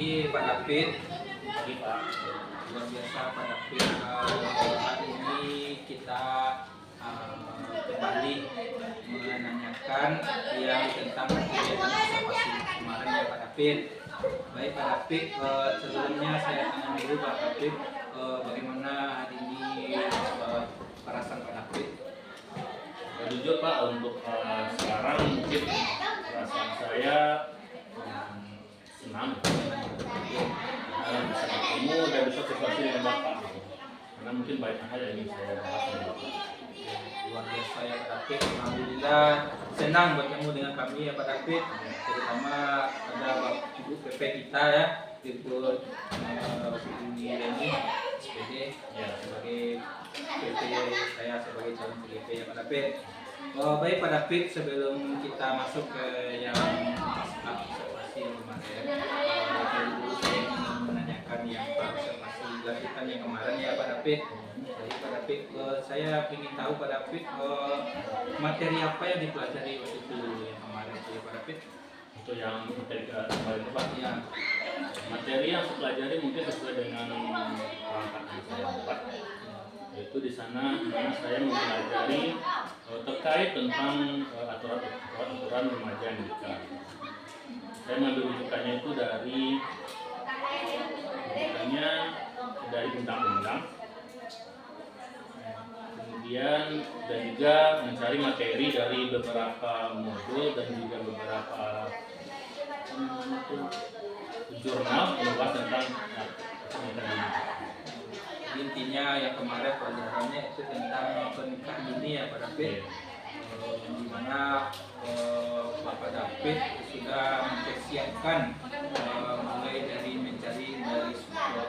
pagi Pak David. Pagi Pak. Luar biasa Pak David. Hari ini kita kembali menanyakan yang tentang kegiatan observasi kemarin ya Pak David. Baik Pak David, sebelumnya saya tanya dulu Pak David, bagaimana hari ini perasaan Pak David? Ya, jujur Pak, untuk sekarang mungkin perasaan saya senang bisa ketemu dan bisa situasi dengan Bapak, karena mungkin banyak hal yang ingin saya bahas dengan Bapak. Luar biasa ya Pak David. Alhamdulillah senang bertemu dengan kami ya Pak David, terutama ada Ibu PP kita ya, Ibu Reni SPD ya, sebagai PP, saya sebagai calon PGP ya Pak David. Baik Pak David, sebelum kita masuk ke yang observasi kemarin, jadi dulu saya ingin menanyakan yang observasi dilakukan yang kemarin ya Pak David. Jadi Pak David, saya ingin tahu Pak David, materi apa yang dipelajari waktu itu yang kemarin itu ya Pak David? Untuk yang materi kemarin Pak, Ya. materi yang saya pelajari mungkin sesuai dengan perangkat yang saya dapat, yaitu di sana dimana saya mempelajari terkait tentang aturan remaja yang nikah. Saya mengambil rujukannya itu dari undang-undang, kemudian dan juga mencari materi dari beberapa modul dan juga beberapa jurnal yang membahas tentang Intinya yang kemarin pelajarannya itu tentang pernikahan dini ya Pak David, di mana Bapak David sudah mempersiapkan mulai dari mencari dari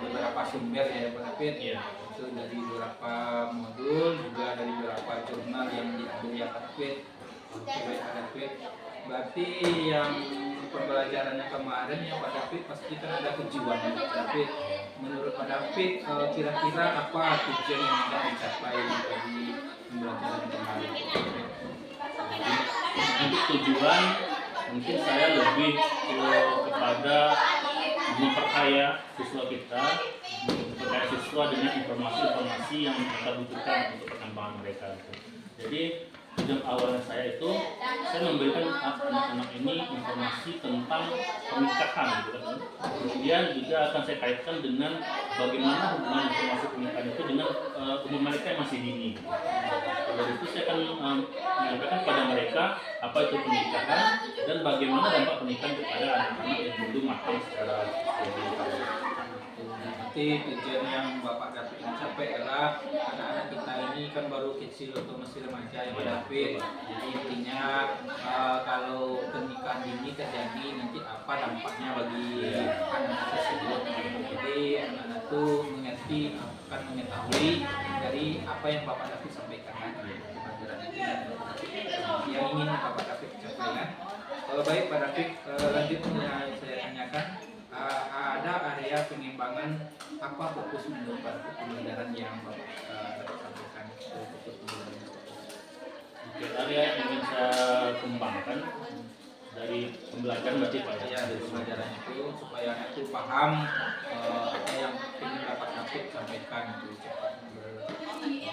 beberapa sumber ya Pak David, itu dari beberapa modul juga dari beberapa jurnal yang diambil ya Pak David. Oke baik Pak David, berarti yang pembelajarannya kemarin ya Pak David pasti kan ada tujuan ya Pak David. Menurut Pak David, kira-kira apa tujuan yang akan dicapai dari pembelajaran kemarin? Untuk tujuan mungkin saya lebih kepada memperkaya siswa kita, memperkaya siswa dengan informasi-informasi yang kita butuhkan untuk perkembangan mereka. Jadi tujuan awalnya saya itu saya memberikan anak-anak ini informasi tentang pernikahan gitu kan. Kemudian juga akan saya kaitkan dengan bagaimana hubungan informasi pernikahan itu dengan umur mereka yang masih dini. Dari itu saya akan menyampaikan kepada mereka apa itu pernikahan dan bagaimana dampak pernikahan kepada anak-anak yang belum matang secara psikologi. Berarti tujuan yang Bapak David mencapai adalah anak-anak kita ini kan baru kecil atau masih remaja ya Pak David. Jadi intinya kalau pernikahan dini terjadi nanti apa dampaknya bagi anak tersebut. Jadi anak-anak itu mengerti, akan mengetahui dari apa yang Bapak David sampaikan kan. Pelajaran itu yang ingin Bapak David sampaikan. Kalau baik Pak David, lanjutnya saya tanyakan, ada area pengembangan apa fokus menurut pembelajaran yang Bapak sampaikan, fokus pembelajaran? Oke, area yang ingin saya kembangkan dari pembelajaran berarti Pak Ya, dari pembelajaran itu supaya anak itu paham apa yang ingin Bapak David sampaikan itu cepat mengerti.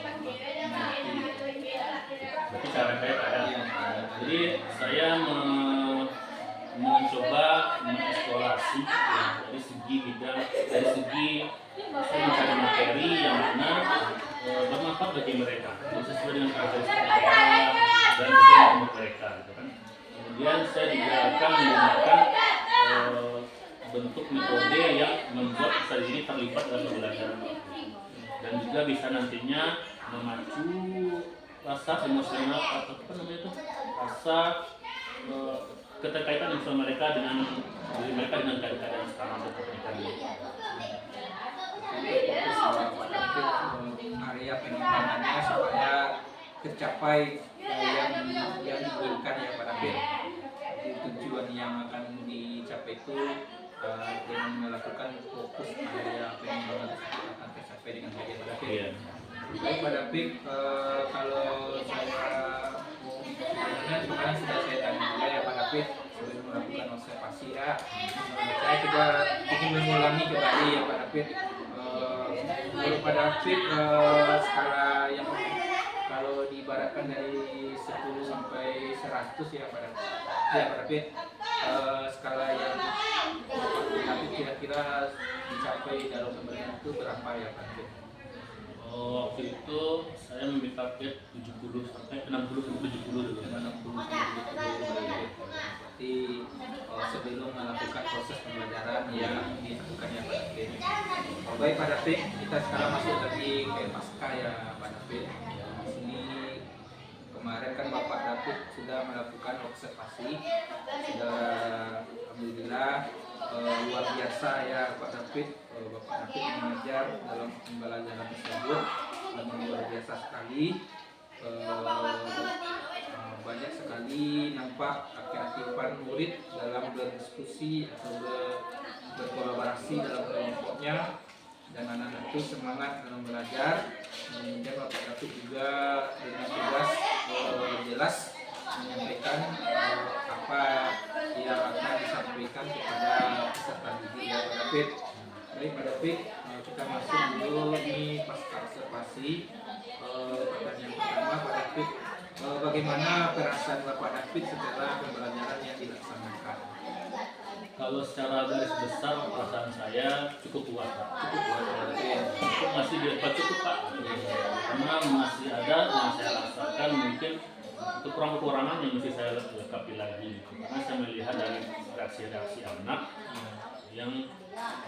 Berarti cara saya Pak ya. Iya, Jadi saya mencoba mengeksplorasi dari segi bidang, dari segi saya mencari materi yang mana bermanfaat bagi mereka, sesuai dengan karakteristik mereka dan sesuai dengan umur mereka, gitu kan. Kemudian saya juga akan menggunakan bentuk metode yang membuat peserta ini terlibat dalam pembelajaran dan juga bisa nantinya memacu rasa emosional atau apa namanya itu, rasa keterkaitan emosional mereka dengan diri mereka dengan keadaan sekarang atau pernikahan ini. Bapak David area pengembangannya supaya tercapai yang diinginkan ya Pak David. Jadi tujuan yang akan dicapai itu dengan melakukan fokus area pengembangan tersebut akan tercapai dengan baik Pak David. Iya. Baik Pak David, kalau saya sebenarnya sudah saya tanya juga ya Pak David sebelum melakukan observasi ya, menurut saya coba ingin mengulangi kembali ya Pak David. Kalau Pak David skala yang kalau diibaratkan dari 10 sampai 100 ya Pak David. Ya Pak David, skala yang David kira-kira dicapai dalam pemberian itu berapa ya Pak David? Waktu itu saya memberi target 70 sampai 60 sampai 70 dulu. 60 sampai 70 berarti sebelum melakukan proses pembelajaran yang dilakukan ya Pak David. Baik Pak David, kita sekarang masuk lagi ke pasca ya Pak David. Di sini kemarin kan Bapak David sudah melakukan observasi, sudah alhamdulillah luar biasa ya Pak David. Bapak David mengajar dalam pembelajaran tersebut dan luar biasa sekali. Banyak sekali nampak keaktifan murid dalam berdiskusi atau berkolaborasi dalam kelompoknya, dan anak-anak itu semangat dalam belajar. Kemudian Bapak David juga dengan tegas jelas menyampaikan apa yang akan disampaikan kepada peserta didik ya Pak David. Baik Pak David, kita masuk dulu ini pasca observasi. Pertanyaan pertama Pak David, bagaimana perasaan Bapak David setelah pembelajaran yang dilaksanakan? Kalau secara garis besar perasaan saya cukup puas Pak. Cukup Pak David. Cukup masih di atas cukup Pak. Karena masih ada yang saya rasakan mungkin kekurangan-kekurangan yang mesti saya lengkapi lagi. Karena saya melihat dari reaksi-reaksi anak yang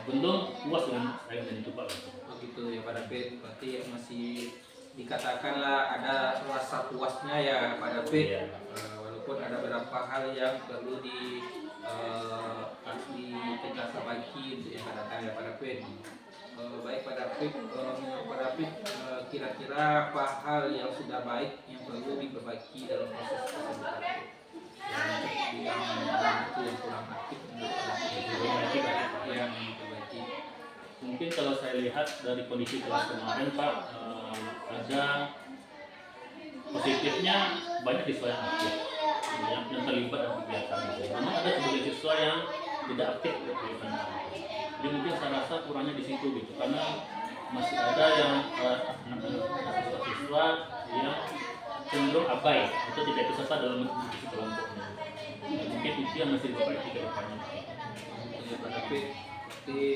belum puas dengan saya dan itu Pak. Begitu ya Pak David, berarti masih dikatakanlah ada rasa puasnya ya Pak David. Iya. Walaupun ada beberapa hal yang perlu harus kita perbaiki untuk yang akan datang ya Pak David. Baik Pak David, Pak David, kira-kira apa hal yang sudah baik yang perlu diperbaiki dalam proses tersebut Pak David? Yang itu yang kurang aktif menurut Pak David yang diperbaiki. Mungkin kalau saya lihat dari kondisi kelas kemarin Pak, ada positifnya banyak siswa yang aktif, yang terlibat dalam kegiatan itu. Namun ada sebagian siswa yang tidak aktif dalam kegiatan itu. Jadi mungkin saya rasa kurangnya di situ gitu, karena masih ada yang siswa yang cenderung abai atau tidak ikut serta dalam diskusi kelompoknya. Mungkin itu yang masih diperbaiki ke depannya. Ya Pak David, jadi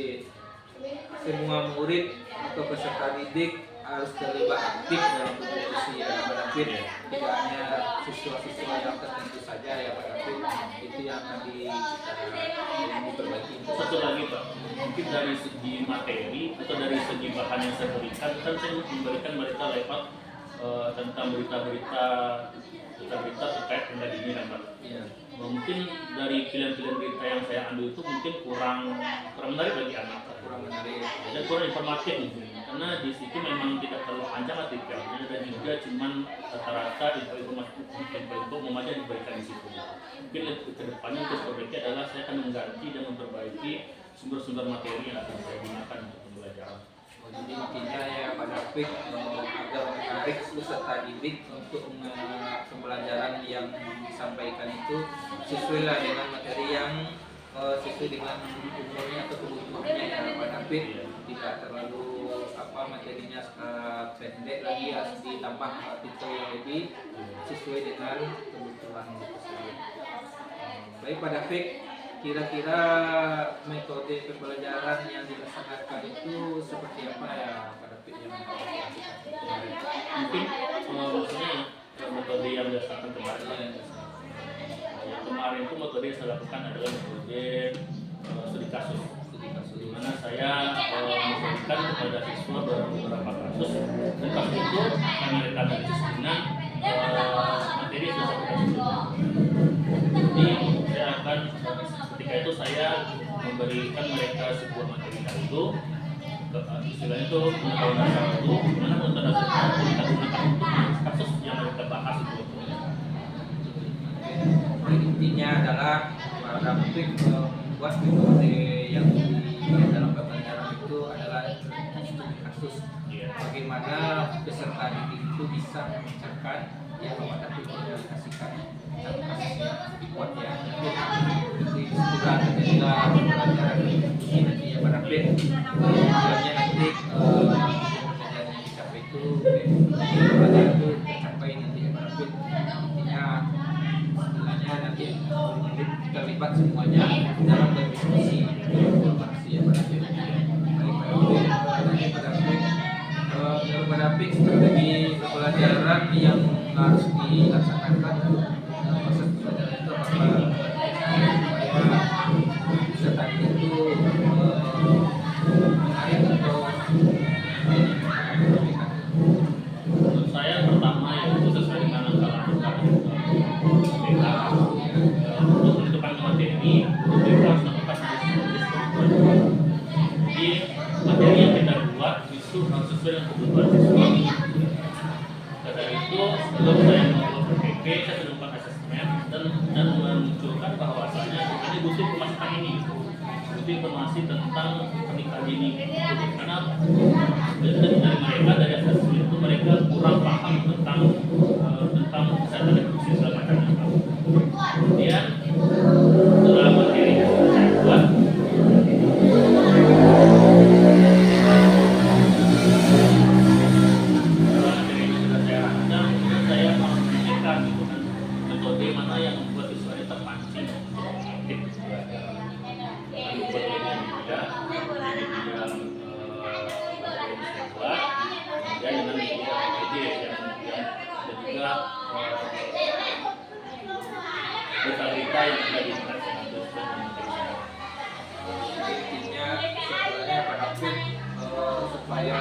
semua murid atau peserta didik harus terlibat aktif dalam berdiskusi ya Pak David. Tidak hanya siswa-siswa yang tertentu saja ya Pak David. Itu yang tadi kita diperbaiki. Satu lagi Pak, mungkin dari segi materi atau dari segi bahan yang saya berikan, kan saya memberikan mereka lewat tentang berita-berita terkait dengan ini kan Pak. Ya. Mungkin dari pilihan-pilihan berita yang saya ambil itu mungkin kurang menarik bagi anak, Kurang menarik. dan kurang informatif mungkin. Karena di situ memang tidak terlalu panjang artikelnya dan juga cuman rata-rata info umum aja diberikan di situ. Mungkin ke depannya untuk perbaiki adalah saya akan mengganti dan memperbaiki sumber-sumber materi yang akan saya gunakan untuk pembelajaran. Jadi intinya ya Pak David, agar menarik peserta didik untuk pembelajaran yang disampaikan itu sesuai lah dengan materi yang sesuai dengan umurnya atau kebutuhannya ya Pak David. Tidak terlalu materinya pendek lagi, harus ditambah artikel yang lebih sesuai dengan kebutuhan tersebut. Baik Pak David, kira-kira metode pembelajaran yang dilaksanakan itu seperti apa ya Pak David yang Mungkin maksudnya metode yang dilaksanakan kemarin. Yang kemarin itu metode yang saya lakukan adalah metode studi kasus. Di mana saya memberikan kepada siswa beberapa kasus, dan kasus itu kami mereka analisis dengan materi yang sudah saya berikan. Jadi saya akan ketika itu saya memberikan mereka sebuah materi itu, istilahnya itu pengetahuan dasar itu, mana pengetahuan dasar itu kita gunakan untuk kasus yang mereka bahas itu. Intinya adalah Pak David membuat metode yang dalam pembelajaran itu adalah studi kasus. Bagaimana peserta didik itu bisa memecahkan yang Bapak David realisasikan kasus yang dibuat ya. Jadi disitulah terjadilah pembelajaran David, sebenarnya nanti perjanjian yang dicapai itu pelajaran itu tercapai nanti ya Pak David. Intinya istilahnya nanti terlibat semuanya dalam berdiskusi informasi ya Pak David. Baik Pak David, menurut Pak David strategi pembelajaran yang harus dilaksanakan proses pembelajaran itu apakah supaya peserta itu menarik atau Menurut saya pertama yaitu sesuai dengan langkah-langkah BK untuk menentukan materi, BK harus melakukan diskusi. Jadi materi yang kita buat itu harus sesuai dengan kebutuhan siswa. Karena itu sebelum saya membuat PP, saya sudah melakukan asesmen dan memunculkan bahwasanya ini butuh pemasukan ini, butuh informasi tentang pernikahan dini. Karena dari mereka dari asesmen itu mereka kurang paham tentang kesehatan reproduksi segala macamnya. Kemudian setelah materi yang sudah saya buat, saya memikirkan gitu kan metode mana yang membuat siswanya terpancing aktif belajar, membuat yang mudah, yang buat, dan dengan ide yang dan juga berita-berita yang ada di internet. intinya sebenarnya Pak David supaya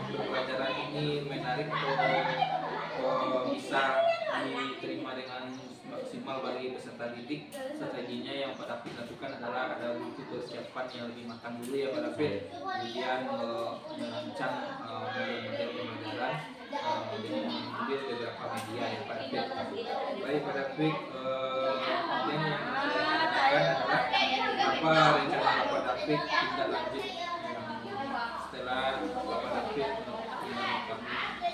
pembelajaran ini menarik atau bisa diterima dengan maksimal bagi peserta didik, strateginya yang Pak David lakukan adalah ada butuh persiapan yang lebih matang dulu ya Pak David, kemudian merancang model-model pembelajaran dengan mengambil beberapa media ya Pak David. Baik Pak David, kemudian yang saya tanyakan adalah apa rencana Pak David tindak lanjut setelah Bapak David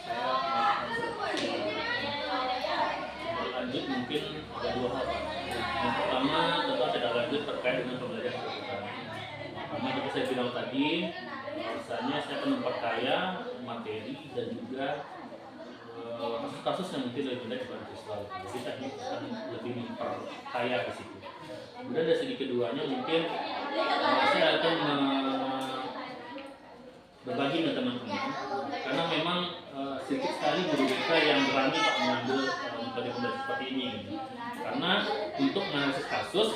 saya Lanjut mungkin ada dua hal. Yang pertama tentu tidak lanjut terkait dengan pembelajaran kebutuhan. Pertama seperti saya bilang tadi, misalnya saya akan memperkaya materi dan juga kasus-kasus yang mungkin lebih mudah kepada siswa. Jadi saya akan lebih memperkaya di situ. Kemudian dari segi keduanya mungkin saya akan berbagi dengan teman-teman karena memang sedikit sekali guru BK yang berani Pak mengambil metode pembelajaran seperti ini. Karena untuk menganalisis kasus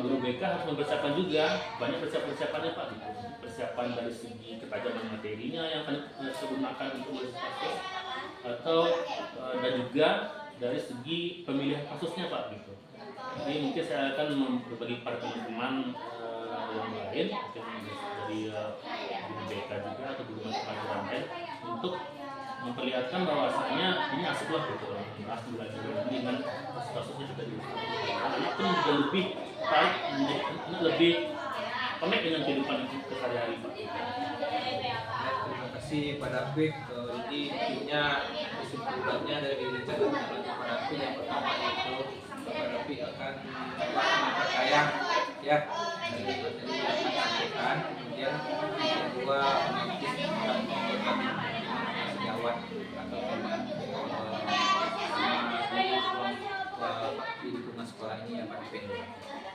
guru BK harus mempersiapkan juga banyak persiapannya Pak, gitu. Persiapan dari segi ketajaman materinya yang akan kita gunakan untuk menganalisis kasus atau dan juga dari segi pemilihan kasusnya Pak, gitu. Jadi mungkin saya akan berbagi pada teman-teman yang lain, mungkin dari guru BK juga atau guru pelajaran lain untuk memperlihatkan bahwasanya ini asik lah gitu, bahas belajar ini dengan kasus-kasusnya juga diusahakan. Anak pun juga lebih baik, anak lebih connect dengan kehidupan sehari-hari Pak. terima kasih Pak David. Jadi intinya kesimpulannya dari rencana Pak David yang pertama itu Pak David akan memperkaya ya dari materi yang disampaikan, kemudian yang kedua menganalisis dan memperbaiki sejawat atau teman di lingkungan sekolah ini ya Pak David.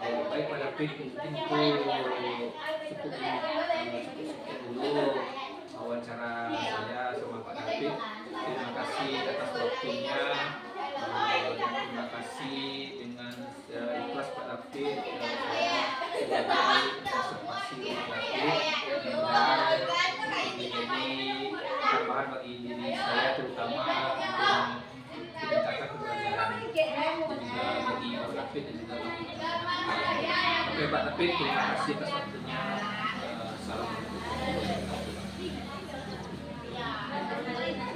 Baik Pak David, mungkin itu cukup dulu wawancara saya sama Pak David. Terima kasih atas waktunya. Terima kasih dengan ikhlas Pak David sebagai observasi Pak David, dan menjadi tambahan bagi diri saya terutama untuk meningkatkan pembelajaran dan juga bagi Pak David dan juga bagi teman-teman. Oke Pak David, terima kasih atas waktunya. Assalamualaikum warahmatullahi wabarakatuh.